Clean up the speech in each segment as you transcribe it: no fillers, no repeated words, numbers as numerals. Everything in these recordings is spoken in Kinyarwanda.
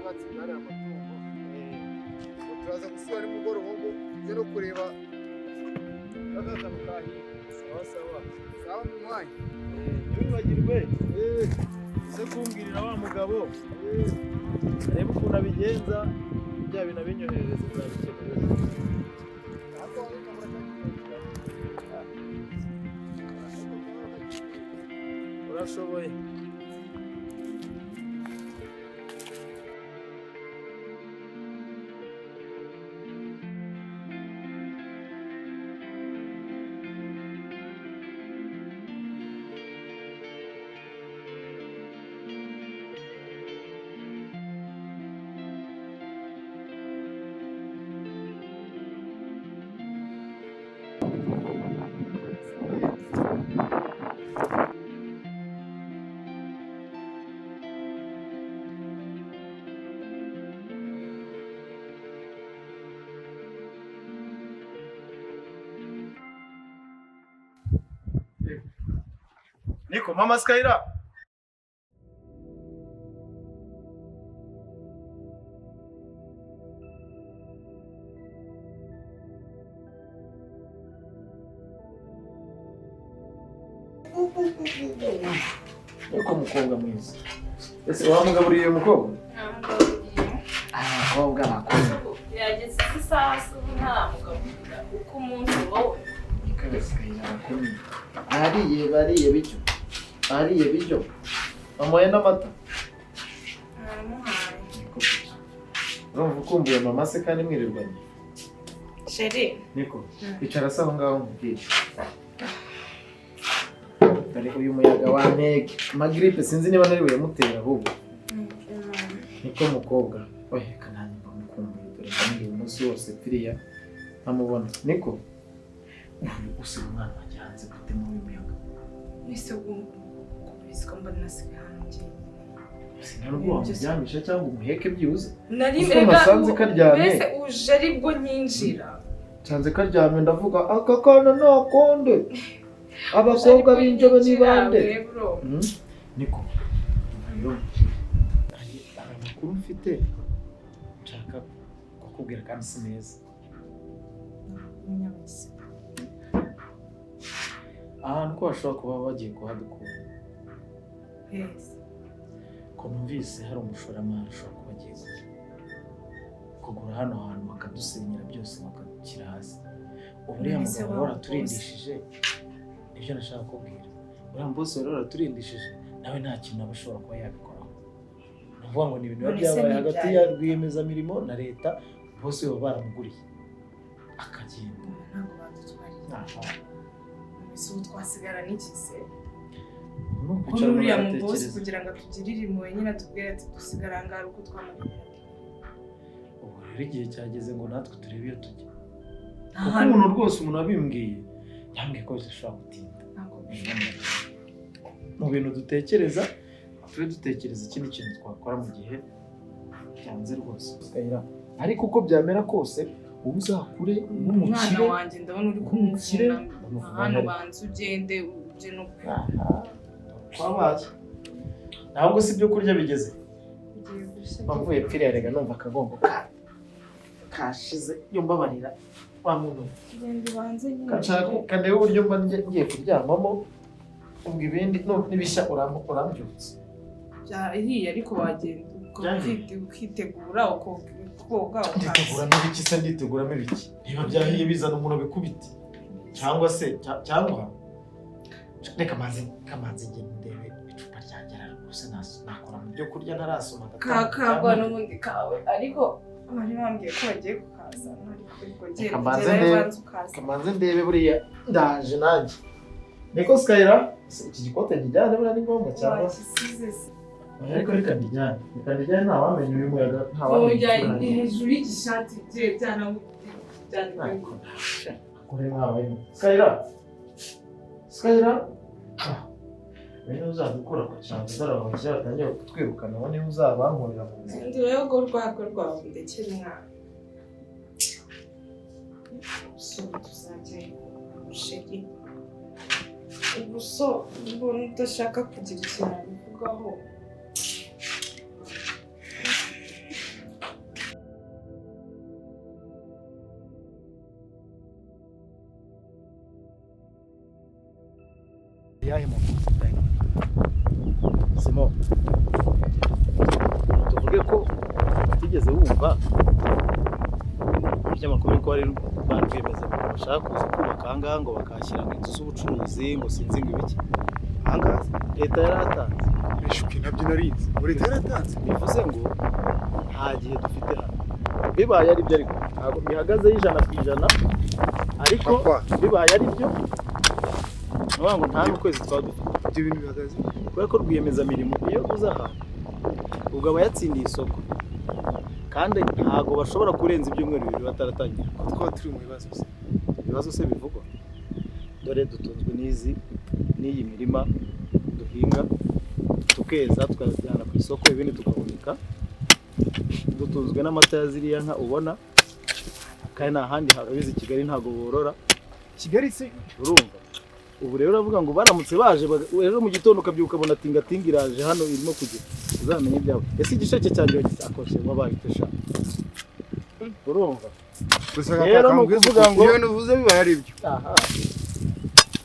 ubwatsi bwari amatungo turaza gusubira nimugoroba ngo tujye no kureba agakamukahi sawa sawa sawa mu mwanya ntibibagirwe ese kumbwirira wa mugabo arebe ukuntu abigenza bya bintu abinyoherereza nzabikenewe urashoboye Niko, mama Skyra. Niko mukobwa mwiza. Ese wamugaburiye uyu mukobwa? Namugaburiye. Mukobwa bakunda. Yageze isaha ntamugaburira uko umunsi wowe. Bariye bityo. Bariye bityo. Bamuhaye n'amata. Naramuhaye. Urumva ukumbuye mama se kandi mwirirwanye? Sheri. Niko, icara se aho ngaho mubwire. Dore uyu muyaga wa ntege. Amagiripe sinzi niba nari buyamutera ahubwo. Niko mukobwa. Oye kanani bamukumbuye dore kandi uyu munsi wose piriya ntamubona. Niko. Usi umwana wajyanze gute mu muyaga. Ese kubizwa mbona nasigaye hano njyewe. Sinarwo wamuryamisha cyangwa umuheke byuze. Nari nasanze karyamye. Mbese uje aribwo nyinjira. Sanze karyamye ndavuga aka kana nakonde. Abakobwa b'injobe ni bande. Niko. Hari amakuru mfite. Nshaka kukubwira kandi si neza. Ahantu ko bashobora kuba bagiye kuhadukura. Yes. Ko numvise hari umushoramari ushobora kuba agiye kugura hano hantu bakadusenyera byose bakakira hasi. Uriya mugabo waraturindishije nibyo nashaka kubwira. Uriya bose waraturindishije nawe nta kintu abashobora kuba yabikoraho. Navuga ngo ni ibintu byabaye hagati ya rwiyemezamirimo na leta bose baba baramuguriye akagenda. Ntabwo badutwariye. Ese ubu twasigara n'ikize uriya mubosi kugira ngo atugirire impuhwe nyine atubwire ati dusigara ngaho uko twamubwira. Ubu rero igihe cyageze ngo natwe turebe iyo tujya. Kuko umuntu rwose umuntu wabimbwiye yambwiye ko bishobora gutinda. Mu bintu dutekereza tube dutekereza ikindi kintu twakora mu gihe byanze rwose. Ariko uko byamera kose ubu uzakure umwana wanjye ndabona uri kumukira hano banze ugende uje no kwabaye. Ntabwo si ibyo kurya bigeze. Bavuye piriya rega numva akagongo kashize yo mbabarira wa muntu. Ngende banze nyine. Kandebe uburyo mba ngiye kuryamamo ubwo ibindi n'ibishya urambyutse. Byariye ariko wagenda ukitegura uko koga ukategura n'ibiki se nditeguramo ibiki. Niba byahiye bizana umuntu bikubite cyangwa se cyangwa reka kamanzi ndebe icupa ryagera rwose nakora mu byo kurya ntarasoma kakagwa n'ubundi kawe ariko bari bambwiye ko bagiye kukazana ariko kamanzi ndebe buriya ndaje nanjye. Niko Skyra iki gikote njyane buriya ni ngombwa cyangwa ariko reka ndijyane nta wamenye uyu muyaga nta wamenye hejuru y'igishati byana kure nkawe Skyra bene uzadukura ku cyangwa zaraho cyatangiye kutwirukana aho niho uzabankorera mu nzira. Ndi rero rwawe ndekera umwana. So tuzajya Sheri. Ubuso mbona udashaka kugira ikintu bivugaho. yahe makuru Dani? Simo, tuvuge ko batigeze wumva ibyamakuru ko ari ba rwiyemezamirimo bashaka kuza kubaka ahangaha ngo bakahashyira inzu z'ubucuruzi ngo sinzi ngo ibiki. Ahangaha leta yaratanze. Bishuke nabyo narize. Leta yaratanze. Bivuze ngo nta gihe dufite hano. Bibaye ari byo ariko ntabwo bihagaze 100%, ariko bibaye ari byo ngo nta n'ukwezi twaba dufite. Ibyo bintu bihagaze kubera ko rwiyemezamirimo iyo uza aha ubwo aba yatsindiye isoko kandi ntabwo bashobora kurenza ibyumweru 2 bataratangira. twaba turi mu bibazo se. Ibibazo se bivugwa, dore dutunzwe n'iyi mirima duhinga tukeza tukajyana ku isoko ibindi tukahunika, dutunzwe n'amata ya ziriya nka ubona, kandi nta handi harabizi Kigali ntabwo borora. Kigali se urumva ubu rero uravuga ngo baramutse baje ejo mu gitondo ukabyuka ubona tingatinga iraje hano irimo kugera, uzamenye ibyawe. Ese igisheke cyanjye wagisakoshe wabaye itesha, urumva rero ni ukuvuga ngo iyo nuvuze bibaye ari byo. aha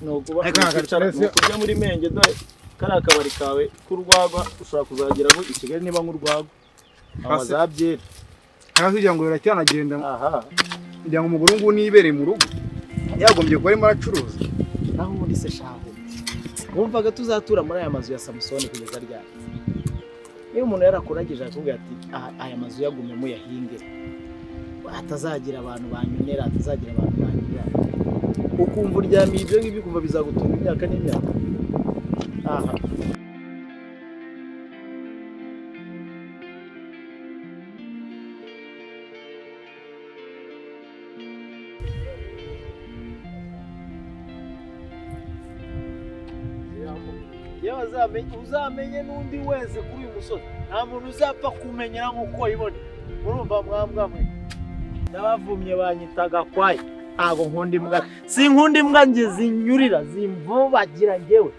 no kujya muri Menge, dore kari akabari kawe k'urwagwa ushobora kuzageraho i Kigali niba nk'urwagwa amazabyera kandi kugira ngo biracyanagenda. aha kugira ngo umugore ngo nibereye mu rugo yagombye kuba arimo aracuruza. naho ubundi se shaho wumvaga tuzatura muri aya mazu ya Samusoni kugeza ryari? Niyo umuntu yarakuragije akubwira ati aya mazu yagume mu yahinge, atazagira abantu banyonera, atazagira abantu banyira, ukumva uryamiye ibyo ngibyo kumva bizagutunga imyaka n'imyaka. aha uzamenye n'undi wese kuri uyu musozi, nta muntu uzapfa kumenyera nk'uko ibone. Urumva mwambwa mwe ndabavumye banyitaga kwaye, ntago nkunda imbwa, si nkunda imbwa nge zinyurira zimvubagira ngewe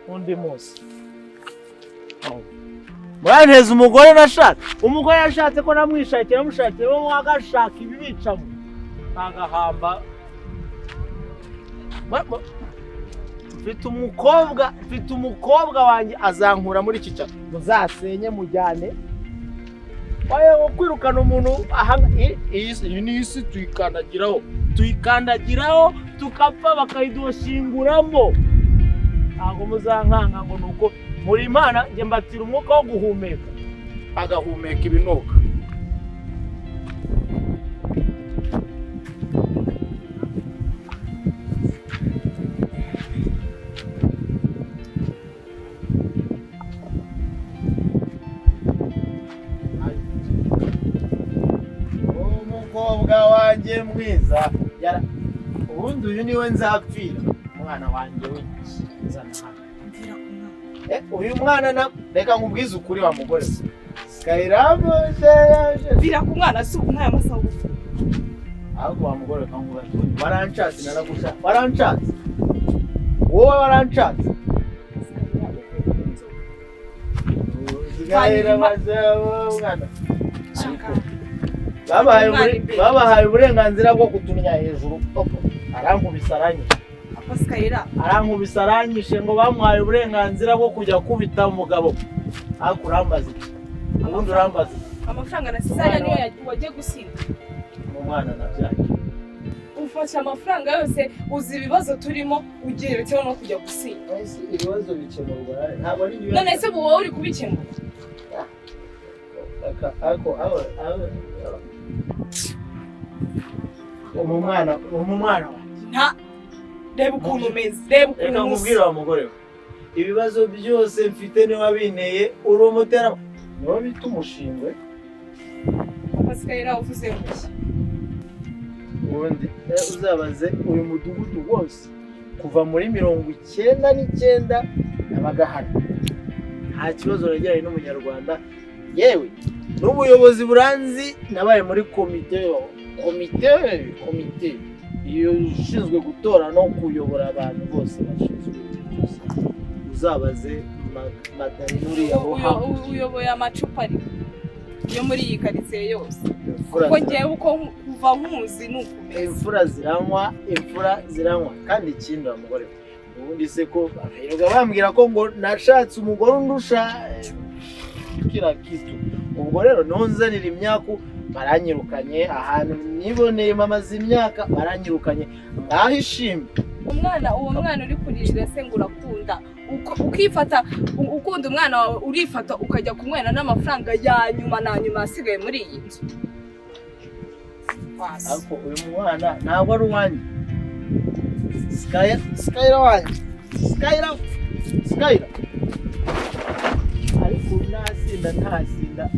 undi munsi. Mwanteze umugore nashatse, umugore yashatse ko namwishakira namushakira bo mwagashaka ibibicamo agahamba. Mfite umukobwa wanjye azankura muri iki cyaro, muzasenye mujyane. Wayo kwirukana umuntu iyi ni isi tuyikandagiraho tukapfa bakayidushinguramo. Ntabwo muzankanga ngo nuko muri Imana njye mbatira umwuka wo guhumeka, agahumeka ibinuka. Umukobwa wanjye mwiza ubundi uyu niwe nzapfira, umwana wanjye w'izana hano. Uyu mwana na reka nkubwize ukuri wa mugore Skyrabo vira ku mwana si umwana amasaha gufa. ahubwo wa mugore kangubaye barancatse naragusha barancatse wowe barancatse Skyrabo mwana babahaye uburenganzira bwo kutumya hejuru. Arankubise aranyishe. Arankubise aranyishe ngo bamuhaye uburenganzira bwo kujya kubita umugabo. Akurambaza iki? Ubundi urambaza. Amafaranga nasizanya niyo wagiye gusinda. Umwana nabyaye. Ufasha amafaranga yose uzi ibibazo turimo ugiye bitewe no kujya gusinda. Ibibazo bikemurwa ntabwo ari ibibazo. None se wowe uri kubikemura? umwana nta reba ukuntu umeze, reba ukuntu reka nkubwire wa mugore we ibibazo byose mfite ni wabinteye uri umutera niwo bita umushingwe. Skyrabo uvuze ngo ubundi uzabaze uyu mudugudu wose kuva muri 99 nabaga hano nta kibazo nagiranye n'umunyarwanda, yewe n'ubuyobozi buranzi nabaye muri komite iyo ushinzwe gutora no kuyobora abantu bose bashinzwe. Uzabaze Madarina aho uyoboye amacupa ari yo muri iyi karitsiye yose, kuko ngewe uko kuva nkuzi nukumeze. Imfura ziranywa kandi ikindi wa mugore ubundi se ko bakirirwa bambwira ko ngo nashatse umugore undusha kira kitu. Ubwo rero nonzanira imyaku baranyirukanye ahantu niboneye mamaze imyaka baranyirukanye ahishimye. Uwo mwana uri kuririra se ngo urakunda ukifata ukunda umwana wawe urifata ukajya kumwena n'amafaranga ya nyuma na nyuma asigaye muri iyi nzu. Ariko uyu mwana ntabwo ari uwanjye. Skyra wanjye. Skyra. Ariko ntasinda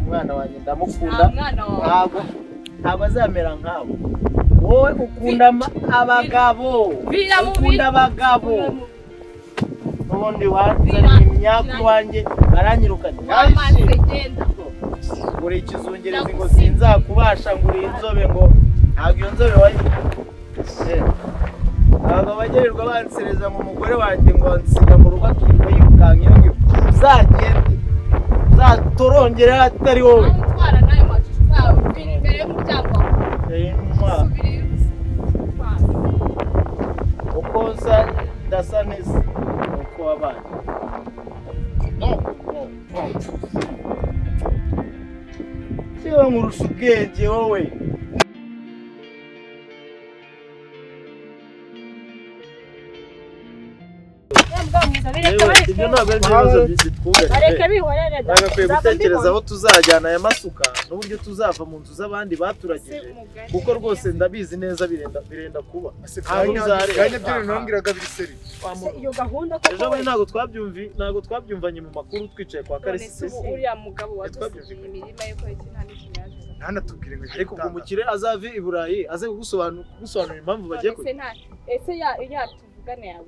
umwana wanjye ndamukunda. Ntabwo azamera nkawe. Wowe ukunda abagabo. Ukunda abagabo. Ubundi wazanye imyaku wanjye baranyirukanye. Uri ikizungerezi ngo sinzakubasha ngo uri inzobe ngo ntabwo iyo nzobe wayi. Ntabwo bagerirwa bansereza mu mugore wanjye ngo nsiga mu rugo akirirwa yirukanka iyo ngiyo. Uzagende. Uzatorongere atari wowe. Utwara nayo macupa imbere y'umuryango. Uko nsa ndasa neza uko wabaye. Siwe nkurusha ubwenge wowe. Ibyo ntabwo ari ibibazo bitwugarije. Bagakwiye gutekereza aho tuzajyana aya masuka n'uburyo tuzava mu nzu z'abandi baturagije kuko rwose ndabizi neza birenda kuba. Kanya byo nongeraga biri seri. Iyo gahunda ko ntabwo twabyumvanye mu makuru twicaye kwa Karisisi. Uriya mugabo wadusigiye imirima yo kwezi nta n'ikibazo. Ntanatubwire ngo ariko ngo umukire azave i Burayi aze kugusobanurira impamvu bagiye ese tuvugane yawe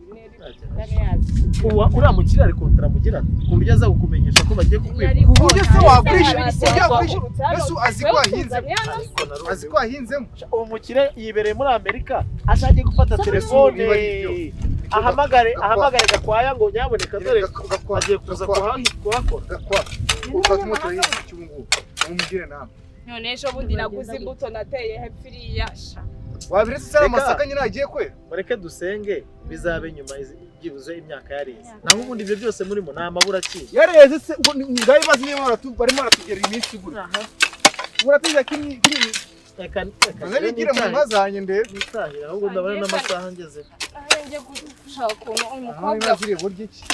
tuvugane yawe. Uriya mukire ari kontara mugira ku buryo aza kukumenyesha ko bagiye kukwiba. Ku buryo se wagurisha Yesu azi ko ahinzemo. Uwo mukire yibereye muri Amerika ashagiye gufata telefone ahamagare Gakwaya ngo nyaboneka dore agiye kuza kuhakora. Ukatumutera icyungu umugire nawe. None ejo bundi naguze imbuto nateye hepfo iriya sha. Wabiretse se amasaka nyine agiye kwera. Mureke dusenge bizabe nyuma byibuze imyaka yareze. Naho ubundi ibyo byose murimo nta mabura ki. Yareze se ngaye bazi niba barimo baratugera iminsi gura. Uratiza kini Azanye ngira mu mazanye ndebe. Nitahira ahubwo ndabona n'amasaha ngeze. Ngiye gushaka ukuntu umukobwa azire burya iki.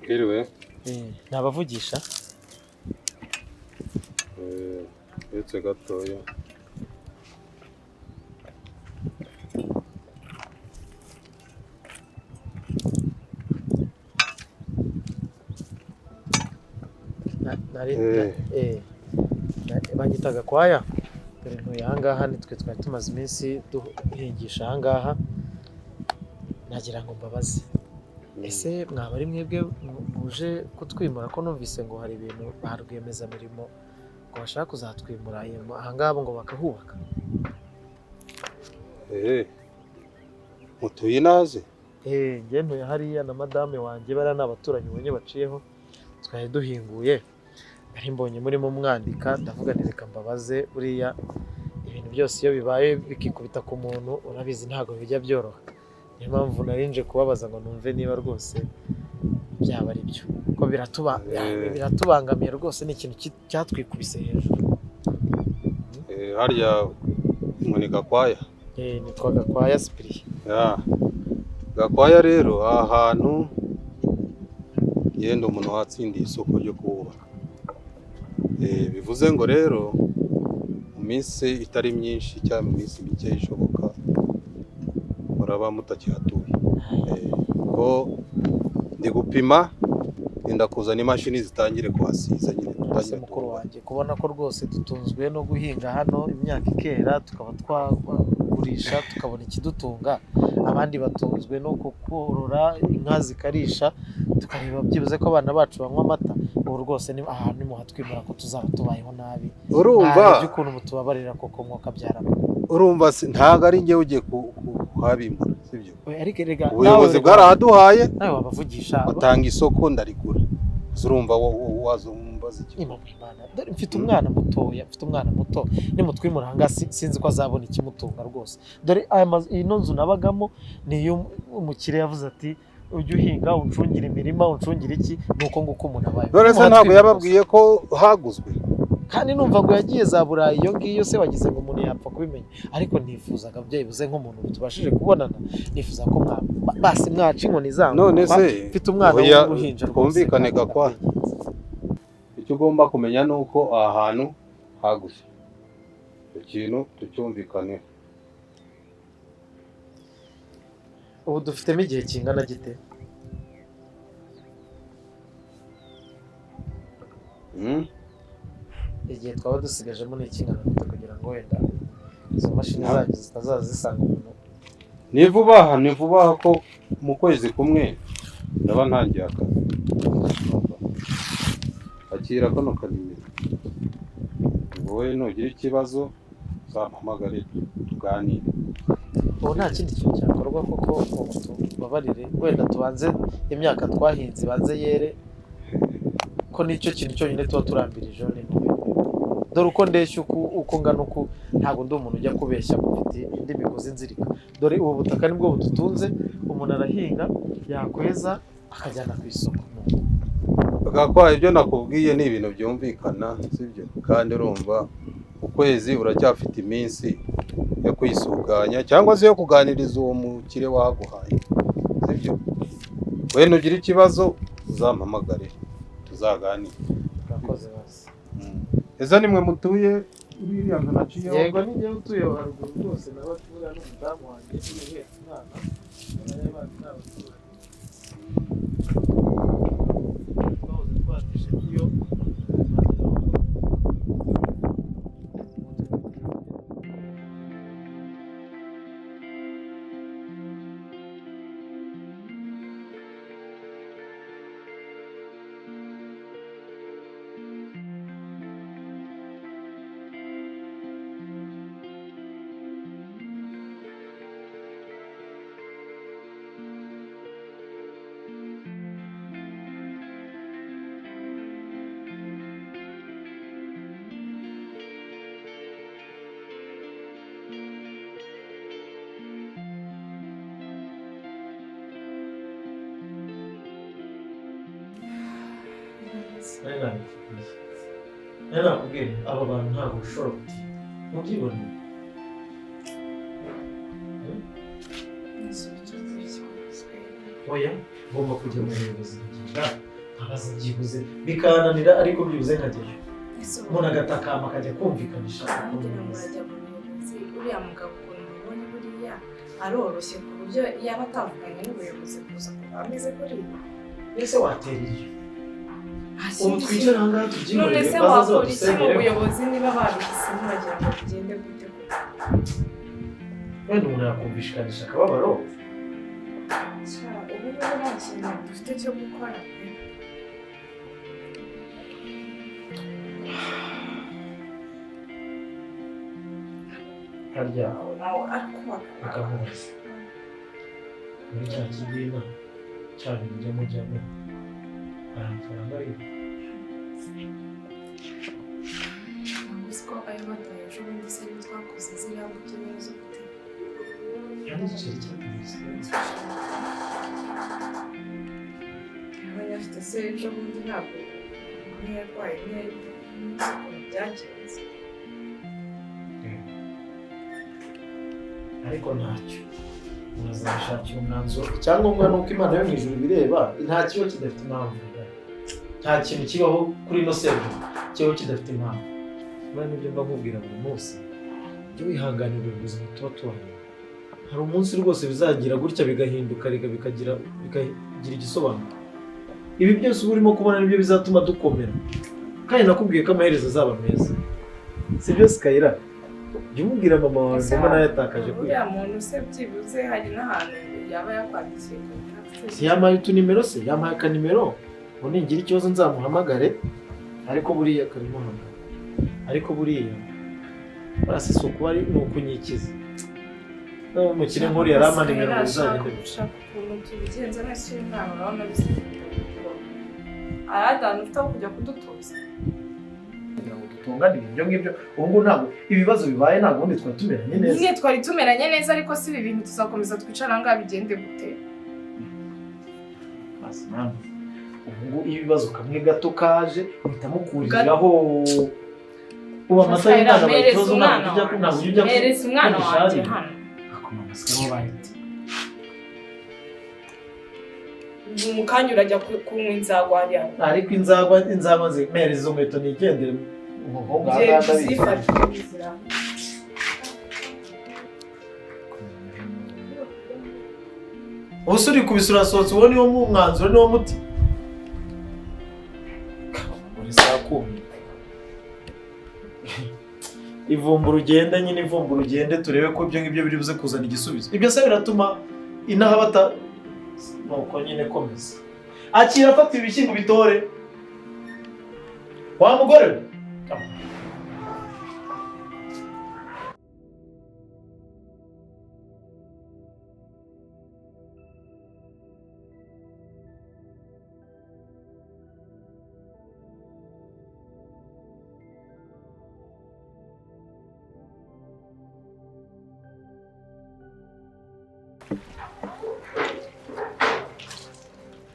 Mwiriwe. Nabavugisha. Uretse gatoya. Banyita Gakwaya. Dore ntuye ahangaha nitwe twari tumaze iminsi duhingisha ahangaha. Nagira ngo mbabaze. Ese mwaba ari mwebwe muje kutwimura ko numvise ngo hari ibintu ba rwiyemezamirimo ngo bashaka kuzatwimura ahangaha ngo bakahubaka? Mutuye inaze? Njye ntuye hariya na madame wanjye bariya ni abaturanyi ubonye baciyeho twari duhinguye. Nari mbonye murimo mwandika ndavuga nti reka mbabaze buriya ibintu byose iyo bibaye bikikubita ku muntu urabizi ntabwo bijya byoroha. Niyo mpamvu narinje kubabaza ngo numve niba rwose byaba ari byo, ko biratubangamiye rwose, ni ikintu cyatwikubise hejuru. Harya ngo ni Gakwaya? Nitwa Gakwaya Cyprien. Gakwaya rero aha hantu yenda umuntu watsindiye isoko ryo kubaka. Bivuze ngo rero mu minsi itari myinshi cyangwa mu minsi mike ishoboka muraba mutakihatuye. Ko ndi gupima ndenda kuzana imashini zitangire kuhasiza nyine tutangire. Mukuru wanjye kubona ko rwose dutunzwe no guhinga hano imyaka ikera tukaba twagurisha tukabona ikidutunga, abandi batunzwe no kukorora inka zikarisha tukareba byibuze ko abana bacu banywa amata. Ubu rwose ni ahantu muhatwimura ko tuzaba tubayeho nabi. Urumva ukuntu mutubabarira koko mwuka byarama. Urumva ntago ari njye ugiye kuhabimura, sibyo? Ariko rega ubuyobozi bwarahaduhaye, nawe wabavugisha batanga isoko ndarigura. Urumva wazumbaza iki? Dore mfite umwana muto nimutwimura hanga sinzi ko azabona ikimutunga rwose. Dore ino nzu nabagamo niyo umukire yavuze ati ujye uhinga uncungira imirima uncungira iki, nuko nguko umuntu abaye. None se ntabwo yababwiye ko haguzwe? Kandi numva ngo yagiye za Burayi iyo ngiyo se wagize ngo umuntu yapfa kubimenya. Ariko nifuzaga byibuze nk'umuntu tubashije kubonana, nifuza ko basi mwaca inkoni zangu. None se mfite umwana w'uruhinja rwose. Twumvikane Gakwaya, icyo ugomba kumenya nuko aha hantu haguzwe. Ikintu tucyumvikane. Ubu dufitemo igihe kingana gite? Igihe twaba dusigajemo ni ikingana gute kugira ngo wenda izo mashini zanyu zitazaza zisanga umuntu? Ni vuba ko mu kwezi kumwe ndaba ntangiye akazi. Akira kano kanimero. Wowe nugira ikibazo uzampamagare tuganire. Ubu nta kindi kintu cyakorwa koko tubabarire, wenda tubanze imyaka twahinze banze yere, ko nicyo kintu cyonyine tuba turambirijeho. Dore uko ndeshya uko ngana uko ntabwo ndi umuntu ujya kubeshya mufite indi migozi nzirika. Dore ubu butaka nibwo budutunze, umuntu arahinga yakweza akajyana ku isoko. Gakwaya ibyo nakubwiye ni ibintu byumvikana, sibyo? Kandi urumva ukwezi uracyafite iminsi yo kwisuganya cyangwa se yo kuganiriza uwo mukire waguhaye, sibyo? We nugira ikibazo uzampamagare tuzaganire. Urakoze basi. Eza nimwe mutuye uriya nzu naciyeho? Yego ni njye utuye haruguru rwose, n'abatuye n'umudamu wanjye uhetse umwana n'abandi n'abaturanyi. Twahoze twatije iyo nakubwira aba bantu ntabwo ushobora gutinya, mubyibone. Oya, ngomba kujya mu buyobozi nkagenda nkabaza byibuze bikananira, ariko byibuze nkajyayo umuntu agatakamba akajya kumvikanisha. Ngira ngo urajya mu buyobozi, uriya mugabo ukuntu mubonye buriya aroroshye ku buryo yaba atandukanye n'ubuyobozi kuza kuba ameze kuriya. Ese watera iyo ubu twicara aha ngaha tubyimurire none se wakora iki mu buyobozi niba babihisemo bagira ngo bigende gute? wenda umuntu yakumvishikanisha akababaro. Ubu nta kintu dufite cyo gukora pe. harya arikubaka akamubaza muri cya kibina cya bintu mujyamo hari amafaranga ariho? ntabwo uzi ko ayo bataye ejo bundi se iyo twakoze ari igiceri cy'atanze yaba yafite se ejo bundi ntabwo yarwaye neza byagenze ariko ntacyo urazashakira umwanzuro icyangombwa ni uko Imana yo mu ijuru ibireba nta kiba kidafite impamvu nta kintu kibaho kuri ino serivisi kibaho kidafite impamvu niba nibyo mba nkubwira buri munsi jya wihanganira ubuzima tuba tubamo hari umunsi rwose bizagira gutya bigahinduka bikagira igisobanuro ibi byose uba urimo kubona nibyo bizatuma dukomera kandi nakubwiye ko amaherezo azaba meza si byose Kayira jya umubwira mama wawe mama nawe yatakaje kuri uriya muntu se byibuze hari n'ahantu yaba yakwandikiye si yampaye utunimero se yampaye akanimero ngo ningira ikibazo nzamuhamagare ariko buriya karimuhamagara ariko buriya barase si ukuba ari ni ukunyikiza umukire nkuru yari ama nimero bizagende gushaka ukuntu tubigenza nese ntabwo urabona bisa aradana ufite aho kujya kudutuza kugira ngo dutunganire ibyo ngibyo ubu ngubu ntabwo ibibazo bibaye ntabwo ubundi twari tumeranye neza nyine twari tumeranye neza ariko si ibi bintu tuzakomeza twicara ngaha bigende gute basi mama ubu ngubu iyo ibibazo kamwe gato kaje uhita mukuriraho ubu amata y'umwana bayitoza ntabwo ujya mpereza umwana wanjye hano akomanga sigaho bahita mu kanya urajya kunywa inzagwa hariya ariko inzagwa mpereza izo nkweto nigendere ubuse uri kubisa urasohotse uwo niwo mwanzuro niwo muti muri saa kumi ivumbura ugende nyine ivumbura ugende turebe ko ibyo ngibyo biri buze kuzana igisubizo ibyo se biratuma inaha bata nuko nyine komeza akira afata ibishyimbo bitore wa mugore we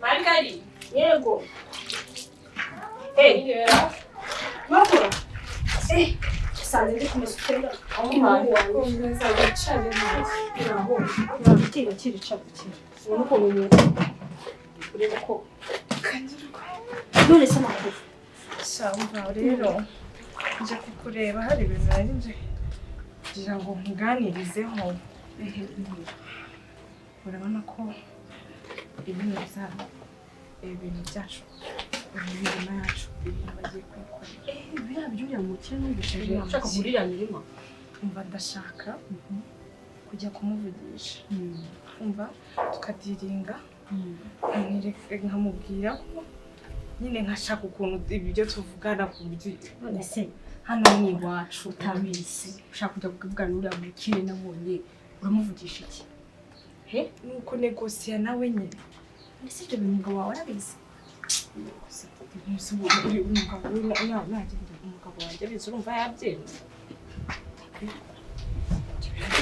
Margari, yego. Makura. Usanze ndi kumusukira. Komeza wicare neza. Uraho. Urabitira kiri cabukira. Ubona ko umuntu ureba ko kangiruka. None se makuru. Shamva rero. Nje kukureba hari ibintu nari nje kugira ngo nkuganirizeho. Urabona ko ibintu byacu imirimo yacu ibintu bagiye kubikora biriya byuriya mukire n'ubishije ushaka kurira mirima umva ndashaka kujya kumuvugisha umva tukadiringa nkamubwira ko nyine nkashaka ukuntu ibyo tuvugana ku buryo none se hano ni iwacu utabizi ushaka kujya kuvugana n'uriya mukire nabonye uramuvugisha iki nuko negosiya nawe nyine ese ibyo bintu umugabo wawe arabizi umugabo wanjye abizi urumva yabyemye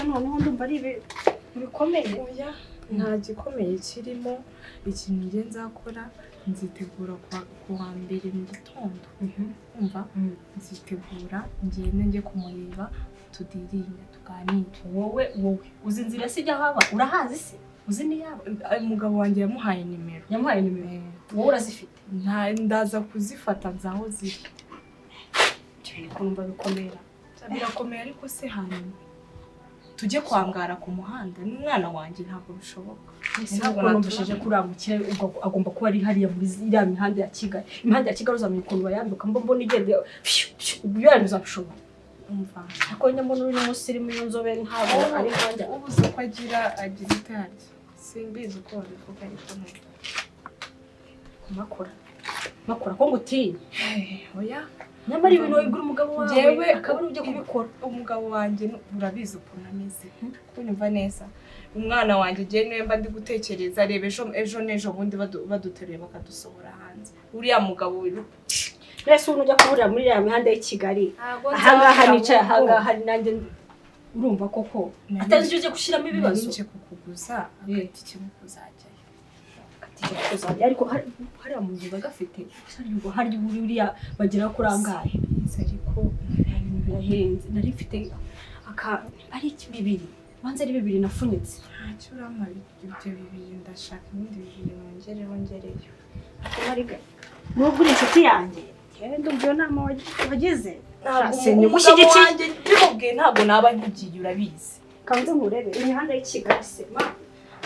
noneho ndumva ari bikomeye oya nta gikomeye kirimo ikintu njye nzakora nzitegura ku wa mbere mu gitondo umva nzitegura ngende njye kumureba tudiringe tuganire wowe uzi inzira se ijya haba urahazi se uzi ni yaba umugabo wanjye yamuhaye nimero wowe urazifite ndaza kuzifata nzaho ziri kumva bikomera birakomeye ariko se hanyuma tujye kwangara ku muhanda n'umwana wanjye ntabwo bishoboka ntabwo numvishije ko uramukire agomba kuba ari hariya muri iriya mihanda ya Kigali imihanda ya Kigali uzamenya ukuntu bayambuka mbona igende ubyo uzabishobora umva ako nyambo uri n'umusirimu y'inzobe ntabwo ari nkanjye ubuze ko agira itari simbizi uko babivuga ariko makora ko ngutinya oya nyamara ibintu wibwira umugabo wawe akaba ari ujya kubikora umugabo wanjye urabizi ukuntu ameze kunyumva neza umwana wanjye igihe niwe mba ndi gutekereza reba ejo n'ejo bundi baduteruye bakadusohora hanze uriya mugabo mbese ubu ujya kuburira muri iriya mihanda y'i Kigali ahangaha nicaye ahangaha hari nanjye urumva koko atazi icyo ugiye gushyiramo ibibazo nje kukuguza agatike kuzajyayo agatike kuzajya ariko hariya mu nzu bagafite hari uriya bagera kuri angahe ariko ibintu birahenze nari mfite ari bibiri banze ari bibiri nafunitse ntacyo uramara ibyo bibiri ndashaka ibindi bibiri ngereyo mariga nubwo uri inshuti yanjye ndumva iyo nama wagize wanjye ndimubwiye ntabwo naba nkugiye urabizi kanze nkurebe imihanda y'i Kigali se ma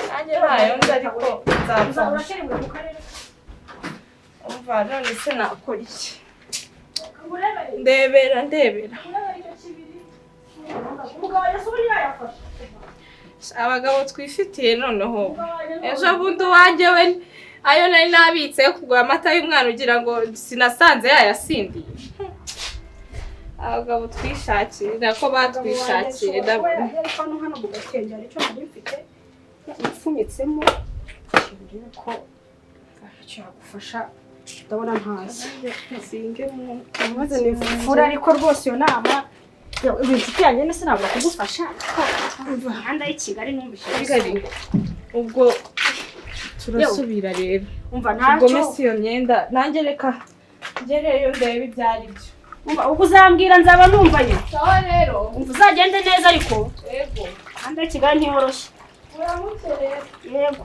nanjye ntayo nzi ariko nzapfa urashyirwa mu karere umva none se nakora iki ndebera abagabo twifitiye noneho ejo bundi uwanjye we ayo nari nabitse yo kugura amata y'umwana ugira ngo sinasanze yayasindiye abagabo twishakiye nako batwishakiye hano mu gatenge hari icyo nari mfite yapfunyitsemo kiburire ko cyagufasha ndabona ntazi nsingemo maze nifura ariko rwose iyo nama inshuti yanjye nese nabura kugufasha imihanda y'i Kigali numvise ubwo turasubira rero umva ntacyo ubwo mesi iyo myenda nanjye reka ngereyo ndebe ibyo ari byo ubwo uzambwira nzaba numvanye sawa rero umva uzagende neza ariko yego imihanda y'i Kigali ntiyoroshye uramutse rero yego